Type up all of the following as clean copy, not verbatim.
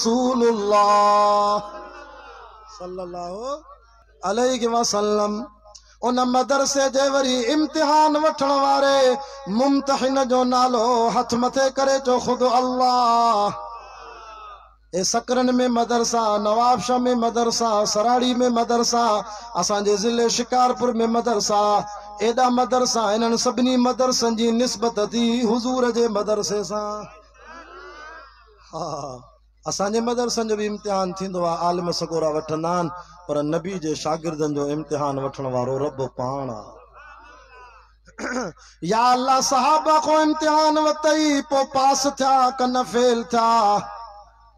रसूलुल्लाह सल्लल्लाहु अलैहि वसल्लम। उन मदरसे जे वरी इम्तिहान वठण वारे मुम्तहिन जो नालो हथ मथे करे चो खुद अल्लाह। ए सकरन में मदरसा, नवाबशाह में मदरसा, सराड़ी में मदरसा, असांजे जिले शिकारपुर में मदरसा, एडा मदरसा इन्हनि सभिनी मदरसनि जी निस्बत थी हुजूर जे मदरसे सां। हाँ, असांजे मदरसनि जो भी इम्तिहान थींदो आहे, आलिम सगोरा वठंदा आहिनि, पर नबी जे शागिर्दनि जो इम्तिहान वठण वारो रब पाण आहे। या अल्लाह सहाबा को इम्तिहान वतई, पो पास थिया कन फेल थिया।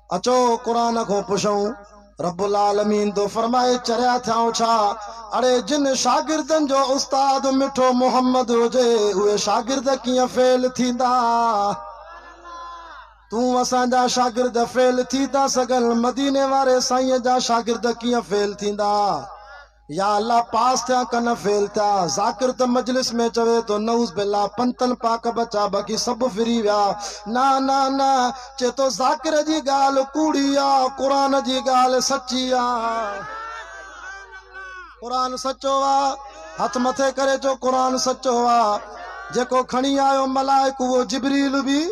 अचो कुरान को पुछऊं, रब्बुल आलमीन तो फरमाए चरिया थियाऊं छा? अरे जिन शागिर्दनि जो उस्ताद मिठो मोहम्मद हुजे, उहे शागिर्द कीअं फेल थींदा? तू असांजा शागिर्द फेल थी था सगल, मदीने वारे साईं जा शागिर्द कीअं फेल थींदा? या अल्लाह पास थिया कन फेल थिया। ज़ाकिर त मजलिस में चवे तो नऊज़ बिल्ला पंतन पाक बचा, बाक़ी सब फिरी विया। ना ना ना, चे तो ज़ाकिर जी गाल कूड़ी आ, कुरान जी गाल सच्ची आ। कुरान सच्चो आ, हथ मथे करे जो कुरान सच्चो आ। जेको खणी आयो मलाइक वो जिब्रील भी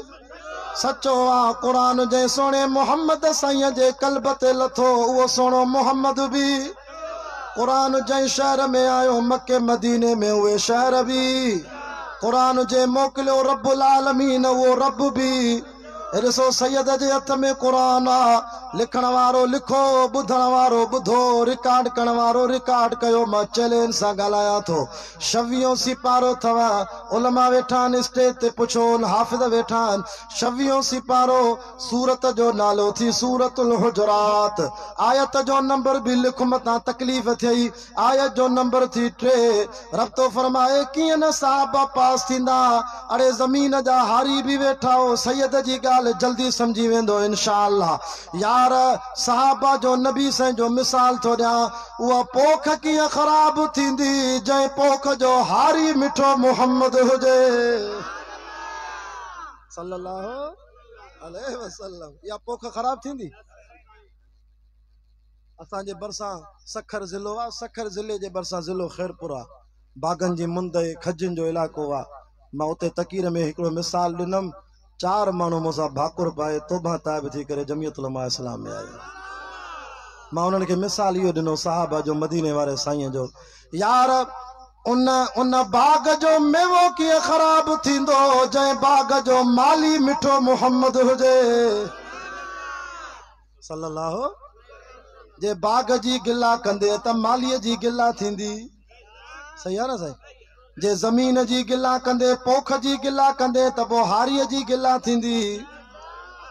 सच्चो आ। कुरान जे सोने मोहम्मद साईं जे कल्ब ते लथो, वो सोनो मोहम्मद भी। कुरान जै शहर में आयो मक्के मदीने में, उहे शहर भी। कुरान जे मोकिलियो रब्बुल आलमीन, वो रब भी। ॾिसो सैयद जे हथ में कुरान आ, लिखण वारो लिखो, ॿुधण वारो ॿुधो, रिकॉर्ड करण वारो रिकॉर्ड कयो। मां चैलेंज सां ॻाल्हायां थो, 26 सिपारो अथव, उलमा वेठा आहिनि स्टेज ते, पुछो हाफ़िज़ वेठा आहिनि। 26 सिपारो, सूरत जो नालो थी सूरतुल हुजरात, आयत जो नंबर भी लिख मतां तकलीफ़ थियई, आयत जो नंबर थी 3। रब तो फरमाए कीअं न साहबा पास थींदा? अड़े ज़मीन जा हारी भी वेठा हो, सैयद जी ॻाल्हि जल्दी समझी वेंदो इंशाअल्लाह। यार सहाबा जो नबी साईं जो मिसाल थो ॾियां, उहा पोख कीअं ख़राब थींदी जंहिं पोख जो हारी मिठो मोहम्मद हुजे सल्लल्लाहु अलैहि वसल्लम। इहा पोख ख़राब थींदी? असांजे भरिसां सखर ज़िलो आहे, सखर ज़िले जे भरिसां ज़िलो ख़ैरपुर आहे, बागन जी मुंद खजनि जो इलाइक़ो आहे। मां उते तकीर में हिकिड़ो मिसाल ॾिनमि, 4 माण्हू मूंसां भाकुर पाए तौबा ताइब थी करे जमियत उलमा इस्लाम में आया। मां उन्हनि खे मिसाल इहो ॾिनो साहबा जो, मदीने वारे साईं जो। यार उन बाग जो मेवो कीअं ख़राब थींदो जंहिं बाग जो माली मिठो मोहम्मद हुजे सल्लल्लाहु। जे बाग जी गिला कंदे त मालीअ जी गिला थींदी, सही आहे न साईं? जे ज़मीन जी गिला कंदे, पोख जी गिला कंदे, त पोइ हारीअ जी गिला थींदी।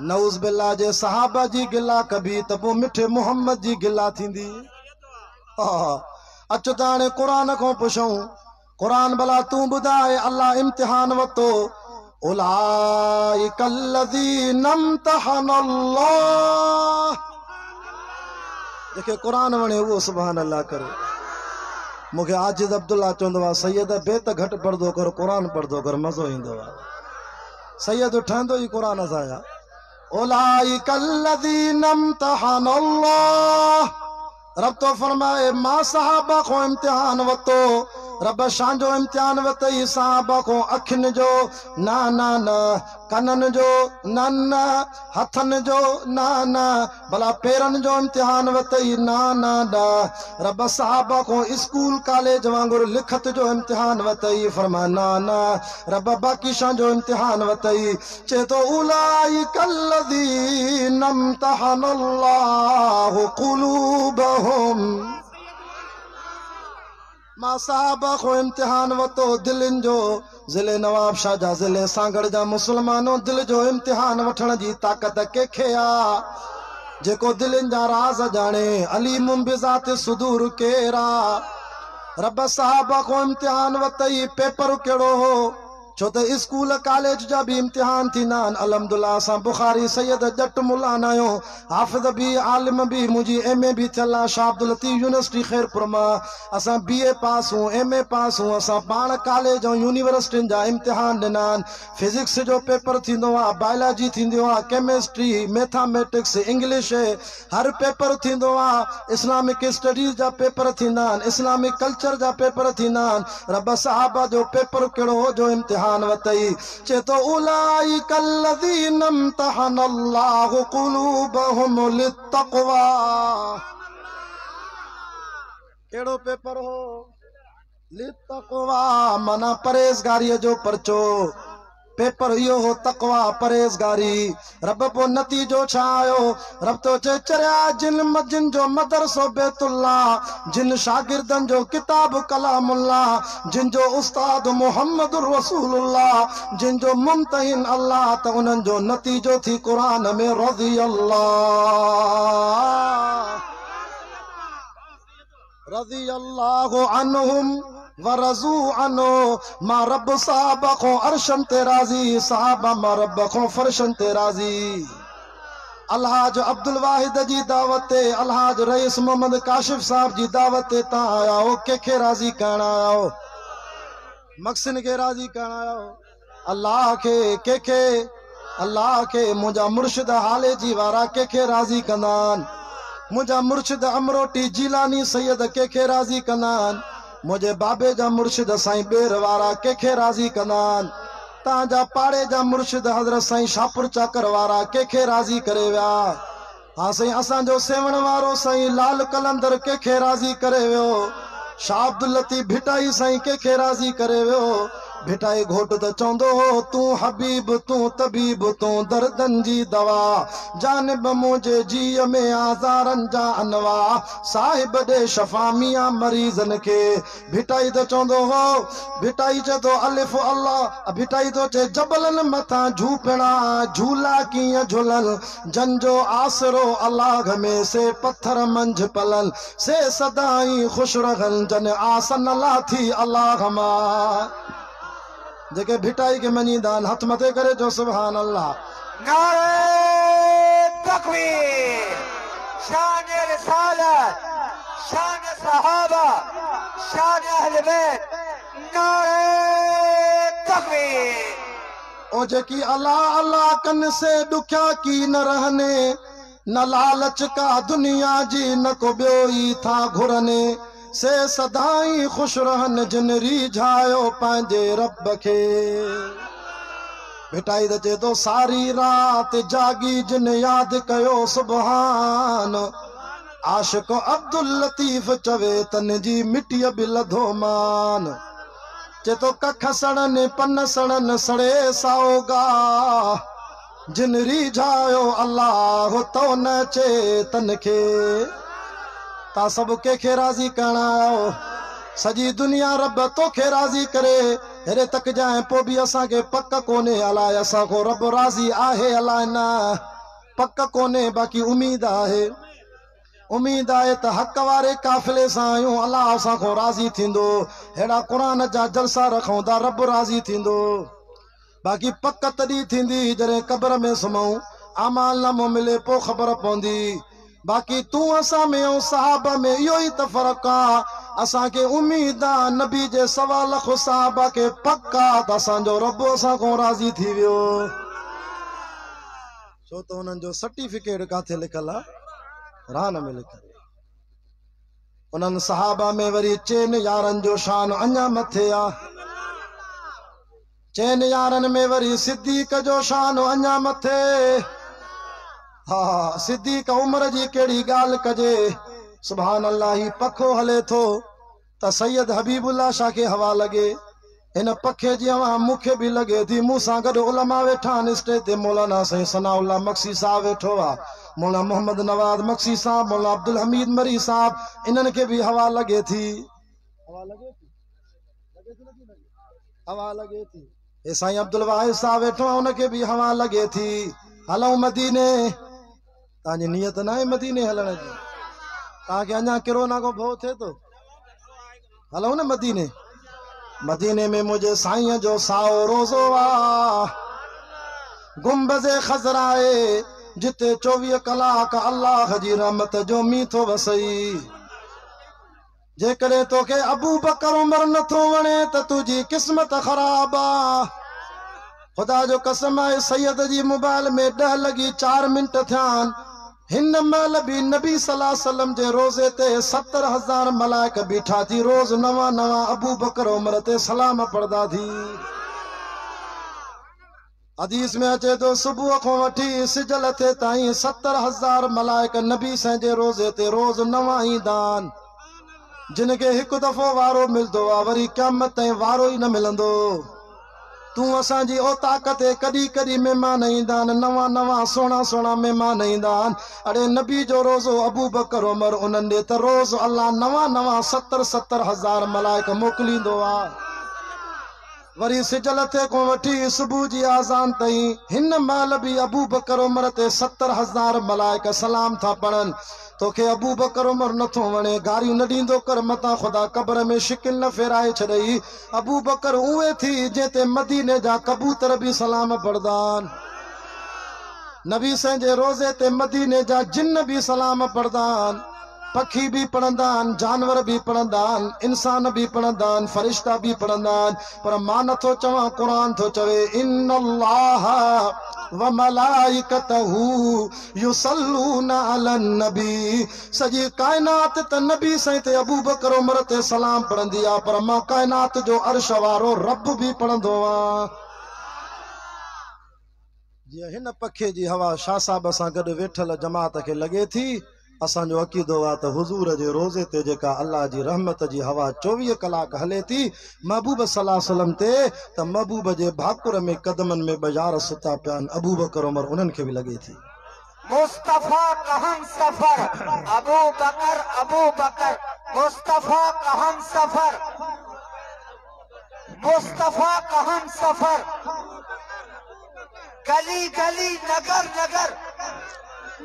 नऊज़ बिल्ला जे सहाबा जी गिला कबी त पोइ मिठे मोहम्मद जी गिला थींदी। अचो त हाणे कुरान खां पुछऊं, कुरान भला तूं ॿुधाए, अल्लाह इम्तिहान वरितो, उलाइकल लज़ीना इम्तहनल्लाह। जेके कुरान वणे उहो सुभान अल्लाह करे। मूंखे आजिज़ अब्दुल्ला चवंदो आहे, सैयद बेत घटि पढ़ंदो कर, कुरान पढ़ंदो कर, मज़ो ईंदो आहे। सैयद ठहंदो ई कुरान सां आहे। उलाइकल लज़ीना इम्तहनल्लाह। रब तो फरमाए मां सहाबा को इम्तिहान वरितो। रब शांजो इम्तिहान वतई सहाबा को, अखियुनि जो ना ना ना, कननि जो ना ना, हथनि जो ना ना, भला पेरनि जो इम्तिहान वतई ना ना ना। रब सहाबा को स्कूल कॉलेज वांगुरु लिखत जो इम्तिहान वतई, फरमा ना ना। रब बाक़ी शांजो इम्तिहान वतई, चे तो उलाइकल लज़ीना इम्तहनल्लाहु क़ुलूबहुम। मां साहबा को इम्तिहान वतो दिलनि जो। ज़िले नवाबशाह जा, ज़िले सांगड़ जा मुसलमानों, दिल जो इम्तिहान वठण जी ताक़त कंहिंखे आ? जेको दिलनि जा राज़ ॼाणे, अलीमुम बिज़ाति सुदूर केरा। रब साहबा को इम्तिहान वतई, पेपर कहिड़ो हो? छो त स्कूल कॉलेज जा भी इम्तिहान थींदा आहिनि। अलहमदुल्ला असां बुखारी सैयद जट मुलाना आहियूं, हाफ़िज़ भी आलिम भी, मुंहिंजी MA भी थियल आहे शाह अब्दुल लतीफ़ यूनिवर्सिटी खैरपुर मां। असां BA पास हूं, MA पास हूं। असां पाण कॉलेज ऐं यूनिवर्सिटियुनि जा इम्तिहान ॾिना आहिनि। फिजिक्स जो पेपर थींदो आहे, बायोलॉजी थींदो आहे, केमिस्ट्री, मैथमेटिक्स, इंग्लिश, हर पेपर थींदो आहे। इस्लामिक स्टडीज़ जा पेपर थींदा आहिनि, इस्लामिक कल्चर जा पेपर थींदा आहिनि। रब साहब जो पेपर कहिड़ो हो जो इम्तिहान वतई। चेतो उलाइका अल्लज़ीना इम्तहनल्लाहु क़ुलूबहुम लित्तक़वा। कहिड़ो पेपर हो? लित्तक़वा, माना परहेज़गारीअ जो पर्चो। पेपर इहो हो तक़वा, परहेज़गारी। रब पो नतीजो छा आयो? रब तो चे चरिया जिन जो मदरसो बैतुल्ला, जिन शागिर्दनि जो किताब कलामुल्ला, जिन जो उस्ताद मुहम्मद रसूलुल्लाह, जिन जो मुमतहिन अल्लाह, त उन्हनि जो नतीजो थी क़ुरान में रज़ी अल्लाहु अन्हुम वरज़ू अनो। मां रब साहब खो अर्शन ते राज़ी, साहब मां रब खो फर्शन ते राज़ी। अलहाज अब्दुल वाहिद जी दावत ते, अलहाज रईस मोहम्मद काशिफ साहब जी दावत ते ता आया हो। कंहिंखे राज़ी करण आया हो? मक़सद के राज़ी करण आया हो? अल्लाह के। कंहिंखे? अल्लाह के। मुंहिंजा मुर्शिद हाले जी वारा कंहिंखे राज़ी कंदा आहिनि? मुंहिंजा मुर्शिद अमरोटी जीलानी सैयद कंहिंखे राज़ी कंदा आहिनि? मुझे बाबे जा मुर्शिद साईं बेर वारा कंहिंखे राज़ी कंदा आहिनि? तव्हांजा पाड़े जा मुर्शिद हज़रत साईं शाहपुर चाकर वारा कंहिंखे राज़ी करे विया? हाँ साईं, असांजो सेवण वारो साईं लाल कलंदर कंहिंखे राज़ी करे वियो? शाह अब्दुल लतीफ़ भिटाई साईं कंहिंखे राज़ी करे वियो? भिटाई घोट त चवंदो हो, तूं हबीब, तूं तबीब, तूं दर्दन जी दवा, जानिब मुंहिंजे जीअ में आज़ारनि जा अनवा, साहिब ॾे शफ़ा मियां मरीज़न खे। भिटाई त चवंदो हो, भिटाई चए थो अलिफ अल्लाह, भिटाई तो चए जबलनि मथां झूपड़ा झूला कीअं झुलनि, जंजो आसरो अलाह में से पत्थर मंझ पलनि, से सदाई ख़ुश रहनि जन आसन लाथी अलाह मां। जेके भिटाई के मञींदा आहिनि हथ मथे करे जो सुभान अल्लाह। नारे तकबीर, शान रिसालत, शान सहाबा, शान अहले बैत, नारे तकबीर। ओ जेकी अल्लाह अल्लाह कन से दुख्या की न रहने, न लालच का दुनिया जी न को ॿियो था घुरने, से सदाई खुश रहन जिन रिझायो पंहिंजे रब खे। भिटाई त चए थो सारी रात जागी जिन यादि कयो सुबहान, आशिक अब्दुल लतीफ़ चवे तन जी मिटीअ बि लधो मान। चए थो कख सड़न पन सड़न सड़े साओगा, जिन रिझायो अल्लाह तो न चे तन खे। ता सब कंहिंखे राज़ी करण आयो? सॼी दुनिया रब तोखे राज़ी करे हेरे तक जाए पोइ बि असांखे पक कोन्हे अलाए असांखो रब राज़ी आहे अलाए न, पक कोन्हे, बाक़ी उम्मीद आहे। उम्मीद आहे त हक़ वारे काफ़िले सां आहियूं, अलाह असांखो राज़ी थींदो। हेड़ा क़ुरान जा जलसा रखूं था, रब राज़ी थींदो। बाक़ी पक तॾहिं थींदी जॾहिं क़ब्र में सुम्हूं, अमाल नामो मिले पोइ ख़बर पवंदी। बाक़ी तू असां में ऐं साहबा में इहो ई त फ़र्क़ु आहे। असांखे उम्मीद आहे नबी जे सवा लख साहबा खे पक आहे त असांजो रब असांखो राज़ी थी वियो। छो त उन्हनि जो सर्टिफिकेट किथे लिखल आहे? कुरान में लिखल। उन्हनि साहबा में वरी चइनि यारनि जो शान अञा मथे आहे। चइनि यारनि में वरी सिद्दीक़ जो शान अञा मथे। हा, सिद्दीक़ उमर जी कहिड़ी ॻाल्हि कजे, सुभान अल्लाह। ही पखो हले थो त सैयद हबीबुल्लाह शाह खे हवा लॻे, हिन पखे जी हवा मूंखे बि लॻे थी। मूंसां गॾु उलमा वेठा आहिनि स्टेज ते, मौलाना साईं सनाउल्लाह मक्सी साहब वेठो आहे, मौलाना मोहम्मद नवाज़ मक्सी साहब, मौलाना अब्दुल हमीद मरी साहब, इन्हनि खे बि हवा लॻे थी। हवा लॻे थी, हवा लॻे थी। हे साईं अब्दुल वाहिद साहब वेठो आहे, उनखे बि हवा लॻे थी। हलूं मदीने। तव्हांजी नियत न आहे मदीने हलण जी? तव्हांखे अञा किरोना को भउ थिए थो? हलूं न मदीने। मदीने में मुझे साईं जो साओ रोज़ो आ गुंबज़े खज़राए जिते 24 कलाक अल्लाह जी रहमत जो मीठो वसई जेकरे तोखे अबू बकर उमर नथो वणे त तुझी किस्मत ख़राब आ खुदा जो कसम आहे सैयद जी मोबाइल में 10 लगी 4 मिनट थियान हिन महिल भी नबी सल्लल्लाहु अलैहि वसल्लम जे रोज़े ते 70,000 मलाइक बीठा थी रोज़ नवा नवा अबू बकर उमर ते सलाम पढ़दा थी हदीस में अचे तो सुबह को वठी सिजल थे ताईं 70,000 मलाइक नबी साईं जे रोज़े ते रोज़ नवा ई दान जिनके एक दफ़ो वारो मिलदो आ वरी क़यामत ताईं वारो ही न मिलंदो तू असांजी ओ ताकत कदी कदी मेहमान ईंदा नवा नवा सोना सोना मेहमान ईंदा अरे नबी जो रोज़ो अबू बकर उमर उन्हनि ॾे त रोज़ अल्लाह नवा नवा 70,000 मलाइक मोकिलींदो आ वरी सिजल थे को वठी सुबह जी आज़ान ताईं हिन महिल भी अबू बकर उमर ते 70,000 मलाइक सलाम था पढ़न तोखे अबू बकर उमर नथो वणे गारियूं न ॾींदो कर मता खुदा कब्र में शिकिल न फेराए छॾई अबू बकर उहे थी जेते मदीने जा कबूतर भी सलाम पढ़दा नबी साईं जे रोज़े ते मदीने जा जिन भी सलाम पढ़दा पखी भी पढ़ंदा जानवर भी पढ़ंदा इंसान भी पढ़ंदा फरिश्ता भी पढ़ंदा पर मां नथो चवां क़ुरान थो चवे इन्नल्लाह व मलाइकतहू युसल्लूना अलन नबी सजी कायनात त नबी साईं ते अबू बकर उमर ते सलाम पढ़ंदी आ पर मां कायनात जो अर्श वारो रब भी पढ़ंदो आ जीअं हिन पखे जी हवा शाह साहब सां गॾु वेठल जमात खे लॻे थी असांजो अक़ीदो आहे त हुज़ूर जे रोज़े ते जेका अल्लाह जी रहमत जी हवा 24 कलाक हले थी महबूब सल्लल्लाहु अलैहि वसल्लम ते त महबूब जे भाकुर में कदमनि में बाज़ार सुता पिया अबू बकर उमर उन्हनि खे बि लॻे थी मुस्तफा का हम सफर अबू बकर मुस्तफा का हम सफर मुस्तफा का हम सफर गली गली नगर नगर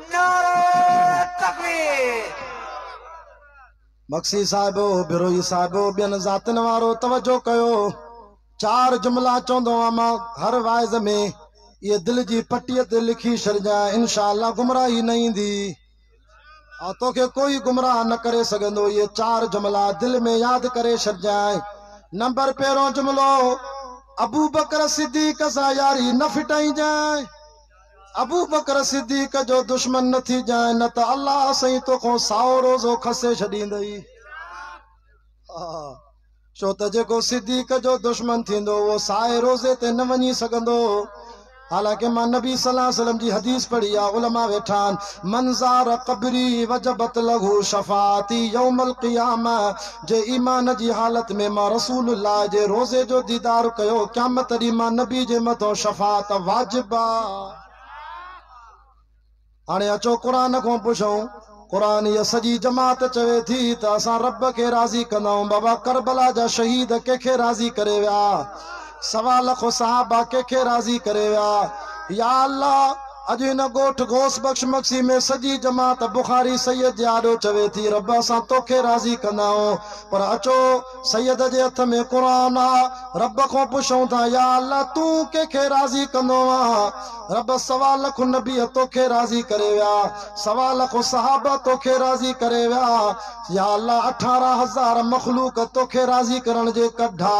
नारे तकबीर मक्सी साहिबो बिरोई साहिबो ॿियनि ज़ातिन वारो तवजो कयो 4 जुमला चवंदो आहियां मां हर वाइज़ में ये दिल जी पटीअ ते लिखी छॾिजां इंशाअल्लाह गुमराही न ईंदी और तोखे कोई गुमराह न करे सघंदो ये 4 जुमला दिल में यादि करे छॾिजांइ नंबर पहिरों जुमलो अबू बकर सिद्दीक़ सां यारी न फिटाइजांइ अबू बकर सिद्दीक़ जो दुश्मन न थी जाए न त अल्लाह सही तोखो साओ रोज़ो खसे छॾींदई छो त जेको सिद्दीक़ जो दुश्मन थींदो वो साए रोज़े ते न वञी सघंदो हालांकि मां नबी सल्लल्लाहु अलैहि वसल्लम जी हदीस पढ़ी आ उलमा वेठान मंज़ार क़ब्री वजबत लहू शफाती यौमल क़ियामा जे ईमान जी हालत में मां रसूलुल्लाह जे रोज़े जो दीदार कयो क़यामत ॾींहुं मां नबी जे मथो शफात वाजिब आ हाणे अचो क़ुरान को पुछूं क़ुरान ये सजी जमात चवे थी त असां रब के राज़ी कंदाऊं बाबा करबला जा शहीद कंहिंखे राज़ी करे विया 1.25 लाख सहाबा कंहिंखे राज़ी करे विया या अल्लाह अज इन गोठ गोस बख्श मक्सी में सजी जमात बुखारी सैयद जाडो चवे थी रब असां तोखे राज़ी कंदाऊं पर अचो सैयद जे हथ में क़ुरान आ रब को पुछूं था या अल्लाह तू कंहिंखे राज़ी कंदो आ रब 1.25 लाख नबी तोखे राज़ी करे विया 1.25 लाख सहाबा तोखे राज़ी करे विया या अल्लाह 18,000 मखलूक तोखे राज़ी करण जे कढा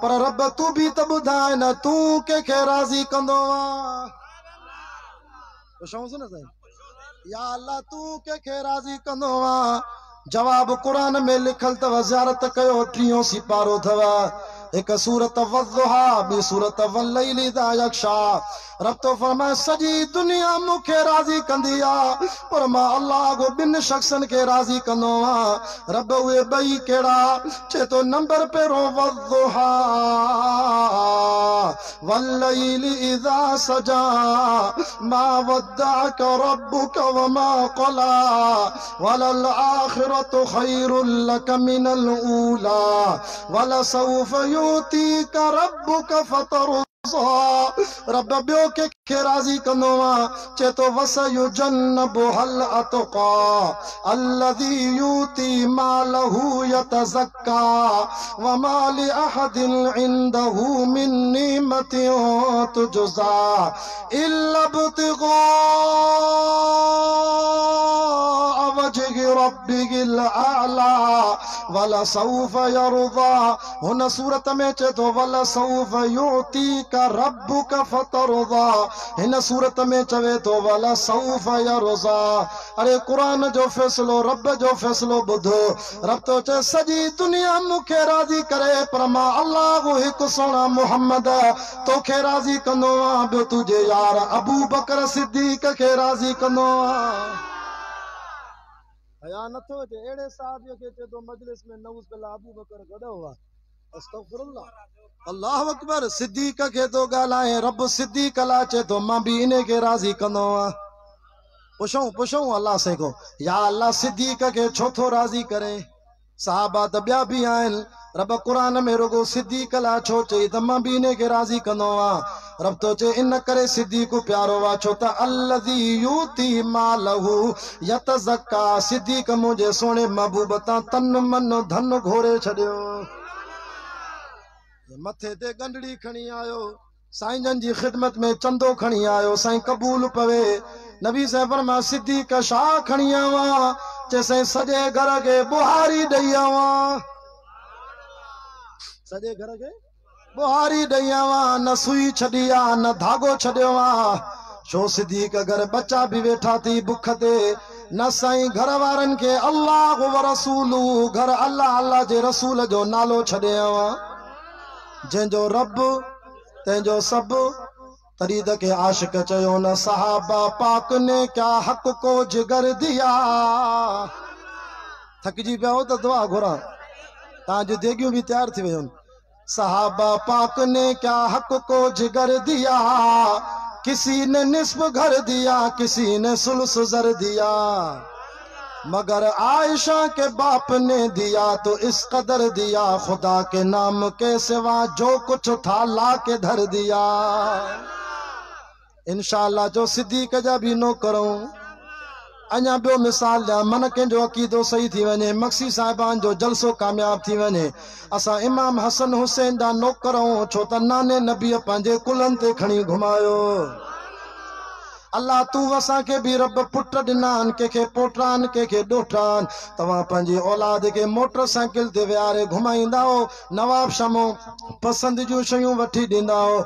पर रब तू भी त ॿुधाए न तू कंहिंखे राज़ी कंदो आ या अल्लाह तू कंहिंखे राज़ी कंदो आ जवाब कुरान में लिखल तव ज़ियारत कयो 3 सिपारो थव एक सूरत वज़्ज़ुहा बि सूरत वल्लैल इज़ा यग़शा रब तो फरमाए सजी दुनिया मुखे राज़ी कंदी आ पर मां अल्लाह को 2 शख्सन के राज़ी कंदो आ रब उहे ॿई कहिड़ा चे तो नंबर पहिरों वज़्ज़ुहा वल्लैल इज़ा सजा मा वद्दअक रब्बुक वमा क़ला वलल आखिरतु खैरुल लक मिनल ऊला वलसौफ युतीक रब्बुक फतरुज़ा। रब ॿियो कंहिंखे राज़ी कंदो आहे, चए थो वसयुजन्नबुहल अतक़ा अल्लज़ी युती मालहू यतज़क्का वमा लिअहदिन इंदहू मिन निअमतिन तुजज़ा इल्ला इब्तिग़ा वजहि रब्बिहिल आला वलसौफ यरज़ा। हुन सूरत में चए थो वलसौफ युतीक रब्बुक फतरुज़ा, हिन सूरत में चवे थो वलसौफ यरज़ा। अरे कुरान जो फैसलो, रब जो फैसलो ॿुधो। रब तो चए सॼी दुनिया मूंखे राज़ी करे, पर मां अल्लाह हिकु सोना मुहम्मद तोखे राज़ी कंदो आहियां। ॿियो तुंहिंजे यार अबू बकर सिद्दीक़ खे राज़ी कंदो आहियां। हया नथो अचे अहिड़े साहब खे चए थो मजलिस में नऊज़ बिल्लाह अबू बकर गॾु हुआ। अस्तगफिरुल्लाह, अल्लाहु अकबर। सिद्दीक़ खे थो ॻाल्हाए, रब सिद्दीक़ लाइ चए थो मां बि इन खे राज़ी कंदो आहियां। पुछूं अल्लाह से को, या अल्लाह सिद्दीक़ खे छो थो राज़ी करे? सहाबा त ॿिया बि आहिनि, रब क़ुरान में रुगो सिद्दीक़ लाइ छो चई त मां बि इन खे राज़ी कंदो आहियां? रब तो चए इन करे सिद्दीक़ प्यारो आहे, छो त अल्लज़ी युती मालहू यतज़क्का, सिद्दीक़ मुंहिंजे सोणे महबूब तां तन मन धन घोरे छॾियो। मथे ते गंढड़ी खणी आयो, साईं जन जी ख़िदमत में चंदो खणी आयो, साईं क़बूल पवे। नबी साहिब फरमाया सिद्दीक़ छा खणी आवा? चए साईं सॼे घर खे बुहारी ॾेई आवा, सॼे घर खे बुहारी ॾेई आवा, न सुई छॾी आ न धागो छॾियो आ। छो सिद्दीक़ घर बच्चा बि वेठा थी बुख ते, न साईं घर वारनि खे अल्लाह व रसूलू, घर अल्लाह अल्लाह जे रसूल जो नालो छॾे आवा। जंहिंजो रब तंहिंजो सभु, तरीद के आशिक चयो न सहाबा पाक ने क्या हक को जिगर दिया। थकजी पिया हो त दुआ घुरा, तव्हांजूं देगियूं बि तैयार थी वियूं। सहाबा पाक ने क्या हक को जिगर दिया, किसी ने निस्फ घर दिया किसी ने सुल्स ज़र दिया, मगर आयशा के बाप ने दिया तो इस कदर दिया, खुदा के नाम के सिवा जो कुछ था ला के धर दिया। इंशाअल्लाह जो सिद्दीक़ जा भी नो करूं। अञा ॿियो मिसाल ॾियां, मन कंहिंजो अक़ीदो सही थी वञे, मक्सी साहिबान जो जलसो कामयाब थी वञे, असां इमाम हसन हुसैन जा नौकर आहियूं, छो त नाने नबीअ पंहिंजे कुलनि ते खणी घुमायो। अल्लाह तू असांखे बि रब पुट ॾिना आहिनि, कंहिंखे पोटा आहिनि कंहिंखे ॾोठा आहिनि। तव्हां पंहिंजी औलाद खे मोटरसाइकिल ते विहारे घुमाईंदा हो, नवाब शमो पसंदि जूं शयूं वठी ॾींदा हो।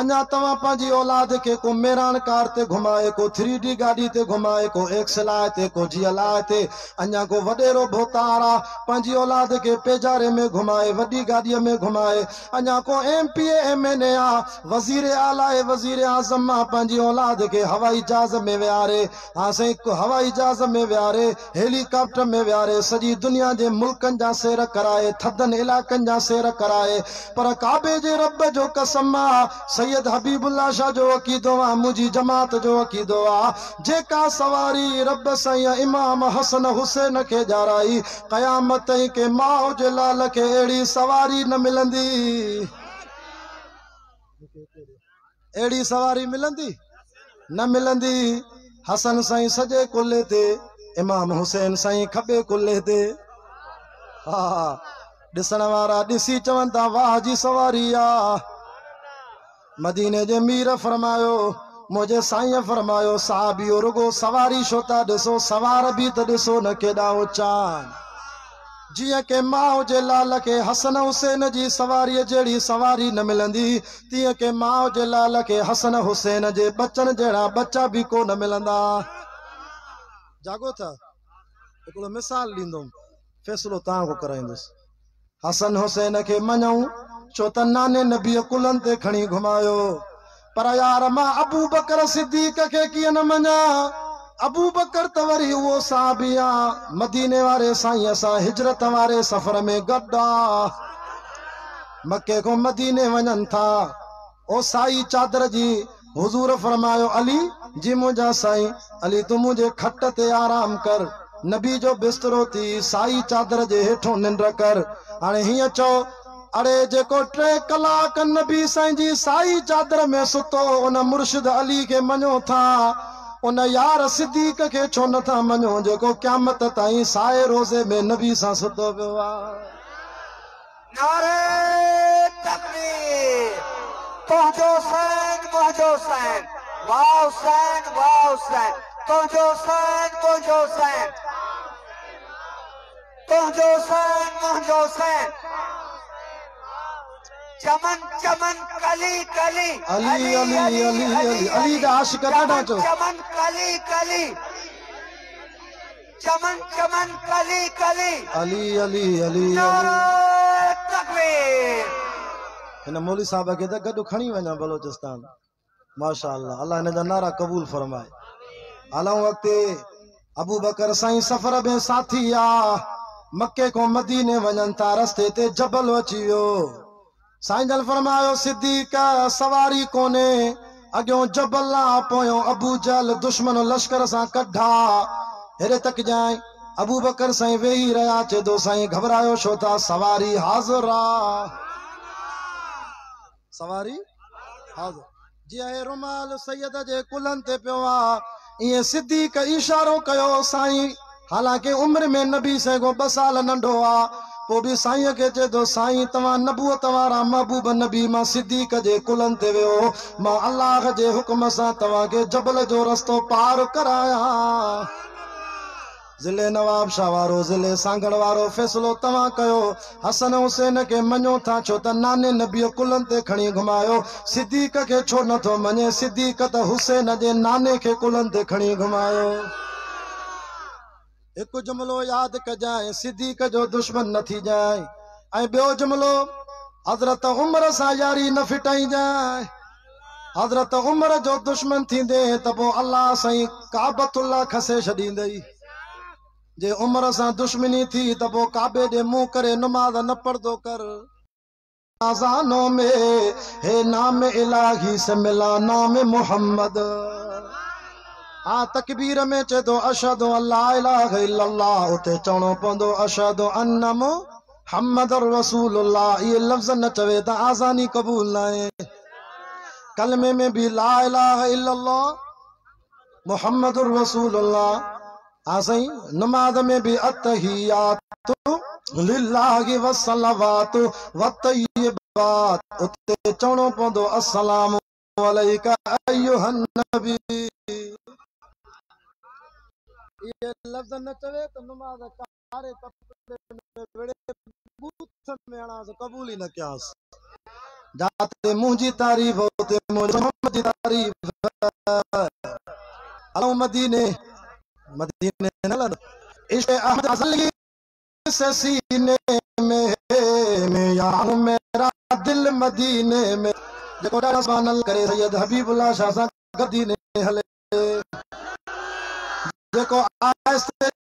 अञा तव्हां पंहिंजी औलाद खे को मेरान कार ते घुमाए, को 3D गाॾी ते घुमाए, को एक्सलाए ते, को जीअलाए ते, अञा को वॾेरो भोतार आहे पंहिंजी औलाद खे पेजारे में घुमाए, वॾी गाॾीअ में घुमाए। अञा को MPA MNA आहे, वज़ीर आला वज़ीर आज़म आहे, पंहिंजी औलाद खे हवाई जहाज में विहारे, हाँ साईं हवाई जहाज में विहारे, हेलीकॉप्टर में विहारे, सॼी दुनिया जे मुल्कनि जा सैर कराए, थधनि इलाइक़नि जा सैर कराए। पर काबे जे रब जो कसम आहे, सैयद हबीबुल्लाह शाह जो अक़ीदो आहे, मुंहिंजी जमात जो अक़ीदो आहे, जेका सवारी रब साईं इमाम हसन हुसैन खे ॼाराई, क़यामत ताईं के माउ जे लाल खे अहिड़ी सवारी न मिलंदी। अहिड़ी सवारी मिलंदी न मिलंदी। हसन साईं सॼे कुल्हे ते, इमाम हुसैन साईं खॿे कुल्हे ते। हा ॾिसण वारा ॾिसी चवनि था वाह जी सवारी आ। मदीने जे मीर फरमायो, मुंहिंजे साईं फरमायो, साहबियो रुगो सवारी छो था ॾिसो, सवार बि त ॾिसो न केॾा ऊचा। जिया के माउ जे लाल के हसन हुसैन जी सवारी जहिड़ी सवारी न मिलंदी, तीअं के माउ जे लाल के हसन हुसैन जे बचन जहिड़ा बच्चा भी को न मिलंदा। जागो था, हिकिड़ो मिसाल ॾींदुमि, फ़ैसिलो तव्हां को कराईंदुसि। हसन हुसैन खे मञूं छो त नाने नबीअ कुलनि ते खणी घुमायो, पर यार मां अबू बकर सिद्दीक़ खे कीअं न मञा। अबू बकर त वरी उहो साहबी आहे, मदीने वारे साईं सां हिजरत वारे सफ़र में गॾु आहे, मके को मदीने वञनि था। ओ साई चादर जी हुजूर फरमायो, अली जी मुंहिंजा साईं, अली तूं मुंहिंजे खट ते आराम कर, नबी जो बिस्तरो थी, साई चादर जे हेठों निंड कर। हाणे हीअं चओ अरे जेको 3 कलाक नबी साईं जी साई चादर में सुतो उन मुर्शिद अली के मञो था, उन यार सिद्दीक के छो नथा मञो जेको क़यामत ताईं साए रोज़े में नबी सां सुतो पियो आहे। नारे तकबीर। तुझो सैन मुझो सैन, वाह सैन वाह सैन, तुझो सैन मुझो सैन, तुझो सैन मुझो सैन, चमन चमन कली कली, अली अली अली अली अली दा आशिक ॾाढा चो, चमन कली कली, चमन चमन कली कली, अली अली अली नारे तकबीर। हिन मौली साहब खे त गॾु खणी वञा बलोचिस्तान। माशाअल्लाह, अल्लाह हिन जा नारा क़बूल फरमाए। हलऊं अॻिते। अबू बकर साईं सफ़र में साथी आ, मके को मदीने वञनि था, रस्ते ते जबल अची वियो। साईं जन फरमायो सिद्दीक सवारी कोने, अॻियों जबल आ, पोयों अबू जहल दुश्मन लश्कर सां कढा। हेरे तक जाए अबू बकर साईं वेही रहा, चेदो साईं घबरायो छो था, सवारी हाज़िर आ, सवारी हाज़िर। जीअं हे रुमाल सैयद जे कुलनि ते पियो आ, इएं सिद्दीक इशारो कयो साईं, हालांकि उम्र में नबी से को 2 साल नंढो आ, पोइ बि साईं खे चए थो साईं तव्हां नबूअत वारा महबूब नबी, मां सिद्दीक जे कुलनि ते वियो, मां अल्लाह जे हुक्म सां तव्हांखे जबल जो रस्तो पार करायां। ज़िले नवाब शाह वारो ज़िले सांगड़ वारो फ़ैसिलो तव्हां कयो। हसन हुसैन के मञो था छो त नाने नबी कुलनि ते खणी घुमायो, सिद्दीक के छो नथो मञे, सिद्दीक त हुसैन जे नाने के कुलनि ते खणी घुमायो। एक जुमलो याद कजाए, सिद्दीक जो दुश्मन न थी जाए, ऐं ॿियो जुमलो हज़रत उमर सां यारी न फिटाई जाए। हज़रत उमर जो दुश्मन थींदे त पोइ अल्लाह साईं काबतुल्लाह खसे छॾींदई। जे उमर सां दुश्मनी थी त पोइ काबे ॾे मुंहुं करे नमाज़ न पढ़दो कर। आज़ानों में हे नाम इलाही से मिला नाम मोहम्मद, हाँ तकबीर में चए थो अशहदु अल्ला इलाहा इल्लल्लाह, उते चवणो पवंदो अशहदु अन्न मुहम्मदुर रसूलुल्लाह। ये लफ़्ज़ न चवे त आज़ानी क़बूल न आहे। कलमे में भी ला इलाहा इल्लल्लाह मुहम्मदुर रसूलुल्लाह। हाँ साईं, नमाज में भी अत्तहियातु लिल्लाहि वस्सलावातु वत्तय्यिबात, उते चवणो पवंदो अस्सलामु अलैका अय्युहन नबी। ये लफ्ज़ न चवे तो नमाज कारे कपड़े में वेड़े बूथ में आना से कबूल ही न कियास। जाते मुझी तारीफ होते मुझी तारीफ। अलो मदीने मदीने न लद इश्क़ अहमद असली से सीने में यार मेरा दिल मदीने में, जेको ॾाढा सुभान करे सैयद हबीबुल्लाह शाह सां गदी ने हले, जेको आहिस्ते